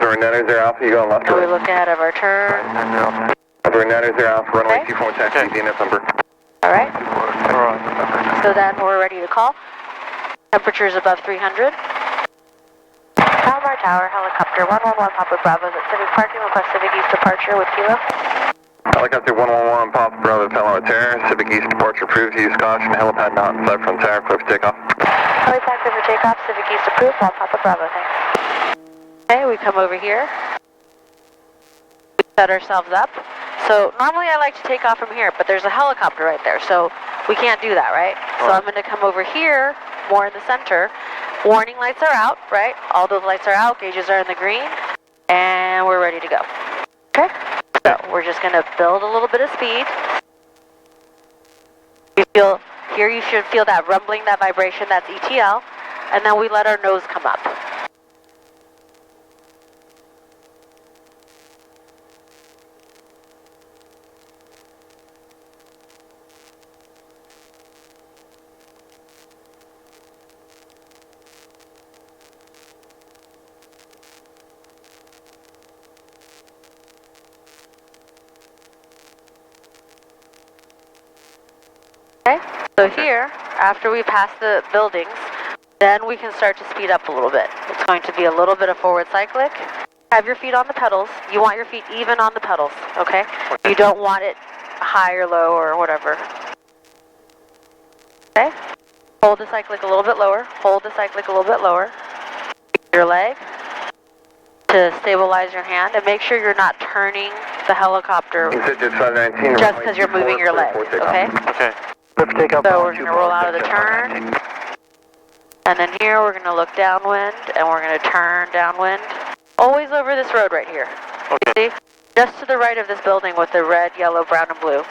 Renata 0 Alpha, you going left. Are we looking ahead of our turn? Renata 0 Alpha, runway 24 taxi, DNF number. Alright. So then we're ready to call. Temperatures above 300. Palomar Tower, helicopter 111 Papa Bravo, Civic parking, request Civic East departure with Kilo. Helicopter 111 Papa Bravo, Palomar Tower, Civic East departure approved, use caution, helipad not inside from tower, clear for takeoff. Helipad clear for takeoff, Civic East approved, all Papa Bravo, thanks. Okay, we come over here. We set ourselves up. So normally I like to take off from here, but there's a helicopter right there, so we can't do that, right? So I'm going to come over here, more in the center. Warning lights are out, right? All those lights are out, gauges are in the green, and we're ready to go. Okay? So we're just going to build a little bit of speed. Here you should feel that rumbling, that vibration, that's ETL, and then we let our nose come up. Okay, so here, after we pass the buildings, then we can start to speed up a little bit. It's going to be a little bit of forward cyclic. Have your feet on the pedals. You want your feet even on the pedals, okay? You don't want it high or low or whatever. Okay, hold the cyclic a little bit lower. Hold the cyclic a little bit lower. Your leg to stabilize your hand, and make sure you're not turning the helicopter just because you're moving your leg, okay? Okay. So we're going to roll out of the turn, and then here we're going to look downwind, and we're going to turn downwind. Always over this road right here. Okay. You see? Just to the right of this building with the red, yellow, brown, and blue.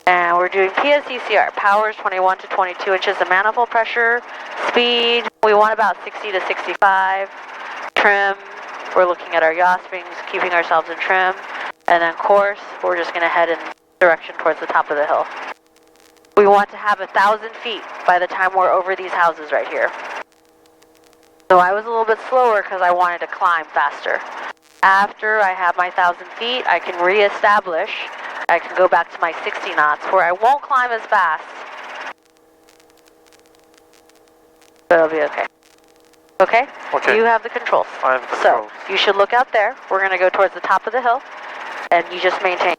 And we're doing PSECR, powers 21 to 22 inches of manifold pressure, speed, we want about 60 to 65, trim, we're looking at our yaw springs, keeping ourselves in trim. And then course, we're just going to head in direction towards the top of the hill. We want to have 1,000 feet by the time we're over these houses right here. So I was a little bit slower because I wanted to climb faster. After I have my 1,000 feet, I can reestablish. I can go back to my 60 knots where I won't climb as fast. But it'll be okay. Okay? Okay. You have the controls. I have the controls. So you should look out there. We're going to go towards the top of the hill. And you just maintain.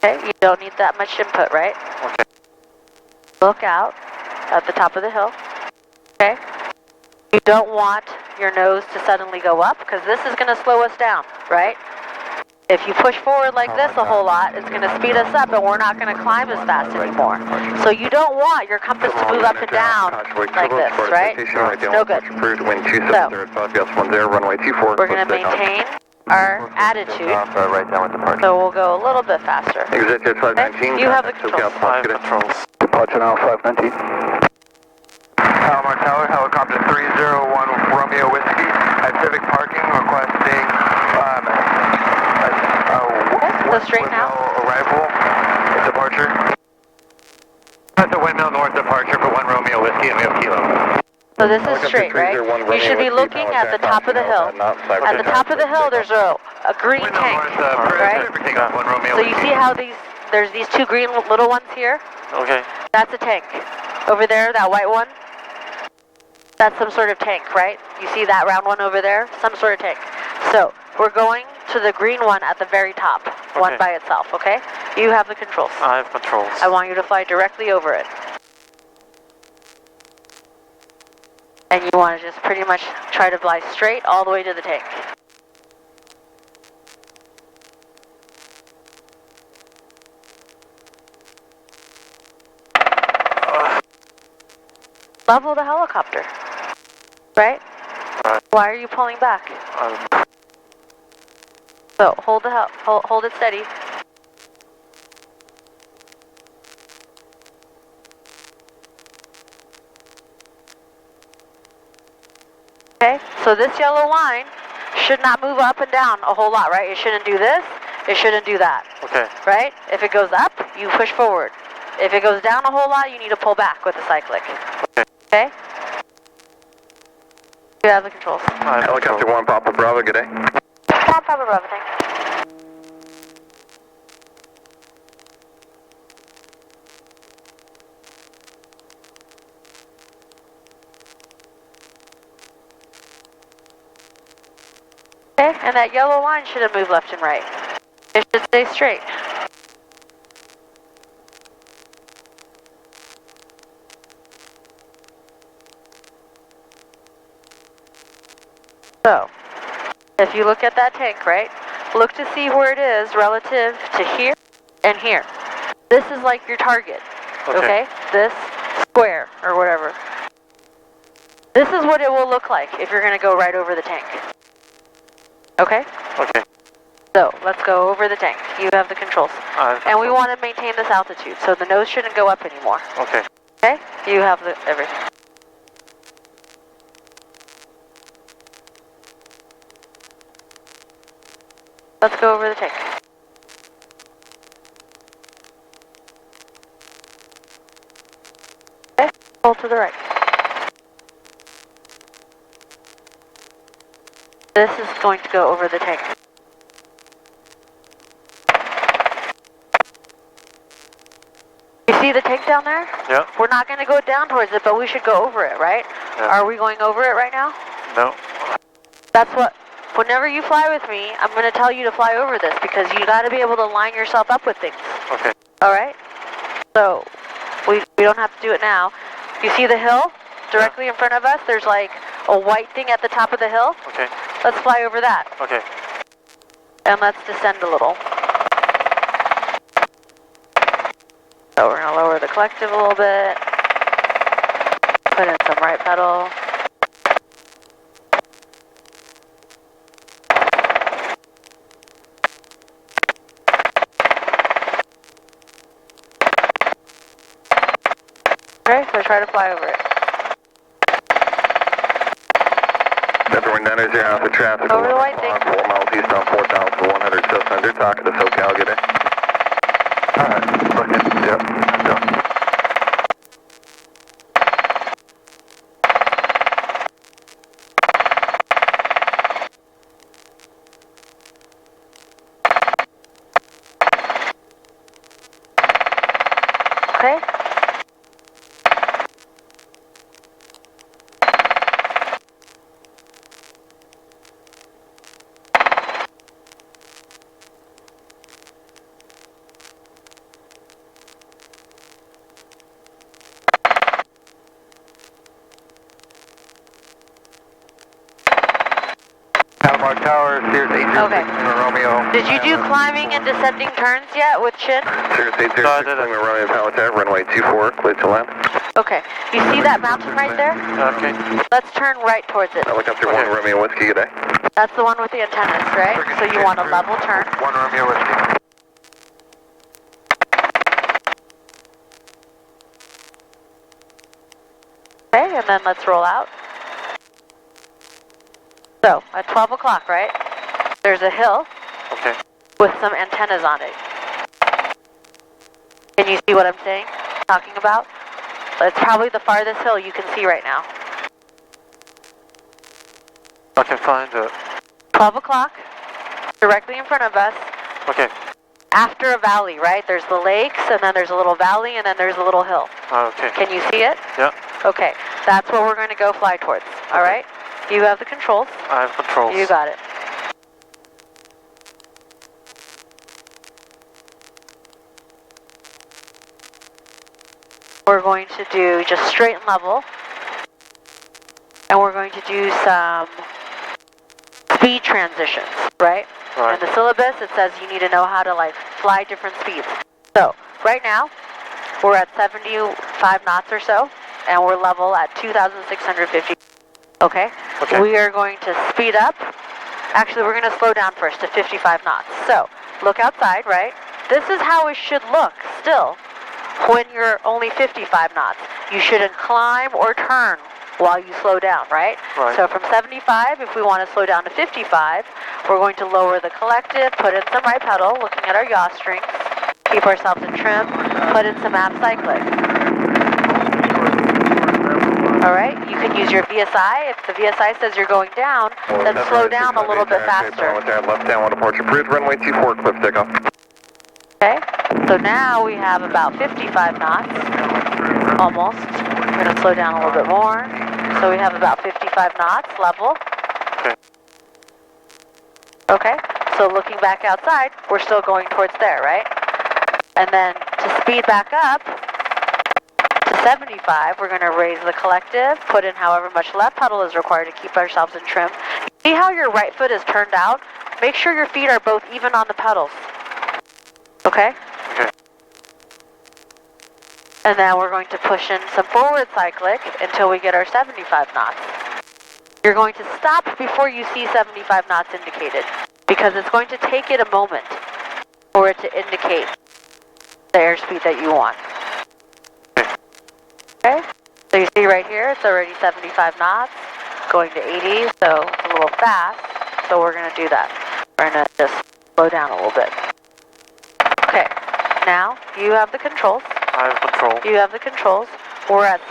Okay, you don't need that much input, right? Okay. Look out at the top of the hill. Okay? You don't want your nose to suddenly go up because this is going to slow us down, right? If you push forward like this a whole lot, it's going to speed us up and we're not going to climb as fast anymore. So you don't want your compass to move up and down like this, right? It's no good. So, we're going to maintain our attitude, so we'll go a little bit faster. Okay? You have the controls. I have controls. Departure now 519. Palomar Tower, helicopter 301 Romeo Whiskey at Civic parking, requesting Go straight now. Arrival, departure. That's a windmill north departure for 1 Romeo Whiskey and we have Kilo. So this is straight, right? You should be looking at the top of the hill. At the top of the hill, there's a green tank, right? So you see how there's these two green little ones here? Okay. That's a tank. Over there, that white one, that's some sort of tank, right? You see that round one over there? Some sort of tank. So we're going to the green one at the very top, one by itself, okay? You have the controls. I have controls. I want you to fly directly over it. And you want to just pretty much try to fly straight all the way to the tank. Level the helicopter, right? Why are you pulling back? So hold it steady. Okay, so this yellow line should not move up and down a whole lot, right? It shouldn't do this, it shouldn't do that. Okay. Right? If it goes up, you push forward. If it goes down a whole lot, you need to pull back with the cyclic. Okay? You have the controls. Helicopter 1 Papa Bravo, good day. Papa Bravo, thanks. Okay, and that yellow line should have moved left and right. It should stay straight. So, if you look at that tank, right, look to see where it is relative to here and here. This is like your target, okay? This square or whatever. This is what it will look like if you're going to go right over the tank. Okay? Okay. So, let's go over the tank. You have the controls. And we want to maintain this altitude, so the nose shouldn't go up anymore. Okay. Okay? You have everything. Let's go over the tank. Okay, pull to the right. This is going to go over the tank. You see the tank down there? Yeah. We're not going to go down towards it, but we should go over it, right? Yeah. Are we going over it right now? No. That's what, whenever you fly with me, I'm going to tell you to fly over this because you got to be able to line yourself up with things. Okay. All right? So, we don't have to do it now. You see the hill directly in front of us? There's like a white thing at the top of the hill. Okay. Let's fly over that. Okay. And let's descend a little. So we're going to lower the collective a little bit. Put in some right pedal. Okay, so try to fly over it. Everyone down 0 Alpha traffic. Over the white thing. 4 miles east on 4,100 600. Talking to SoCal, good day. Alright, looking, yep, go. Okay. Alpha Tower, Sears 806 Okay. Romeo. Did you do climbing and descending turns yet with chin? Sears 806 Romeo Palantir, runway 24, clear to land. Okay. You see that mountain right there? Okay. Let's turn right towards it. Helicopter 1 Romeo Whiskey, good day. That's the one with the antennas, right? So you want a level turn. 1 Romeo Whiskey. Okay, and then let's roll out. So, at 12 o'clock, right? There's a hill Okay. with some antennas on it. Can you see what I'm saying? Talking about? It's probably the farthest hill you can see right now. I can find it. 12 o'clock, directly in front of us, Okay. after a valley, right? There's the lakes, and then there's a little valley, and then there's a little hill. Okay. Can you see it? Yeah. Okay, that's what we're going to go fly towards, all Okay. right? You have the controls. I have controls. You got it. We're going to do just straight and level. And we're going to do some speed transitions, right? Right. In the syllabus, it says you need to know how to like fly different speeds. So, right now, we're at 75 knots or so, and we're level at 2,650. Okay? Okay. We are going to speed up. Actually, we're going to slow down first to 55 knots. So, look outside, right? This is how it should look still when you're only 55 knots. You shouldn't climb or turn while you slow down, right? Right. So from 75, if we want to slow down to 55, we're going to lower the collective, put in some right pedal, looking at our yaw strings, keep ourselves in trim, put in some ab cyclic. Alright, you can use your VSI. If the VSI says you're going down, then slow down a little bit faster. Left down, departure approved, runway 24, cliff takeoff. Okay, so now we have about 55 knots, almost. We're going to slow down a little bit more. So we have about 55 knots level. Okay, so looking back outside, we're still going towards there, right? And then to speed back up to 75, we're going to raise the collective, put in however much left pedal is required to keep ourselves in trim. See how your right foot is turned out? Make sure your feet are both even on the pedals. Okay? Okay. And then we're going to push in some forward cyclic until we get our 75 knots. You're going to stop before you see 75 knots indicated, because it's going to take it a moment for it to indicate the airspeed that you want. Okay? So you see right here, it's already 75 knots, going to 80, so it's a little fast, so we're going to do that. We're going to just slow down a little bit. Okay, now you have the controls. I have control. You have the controls. We're at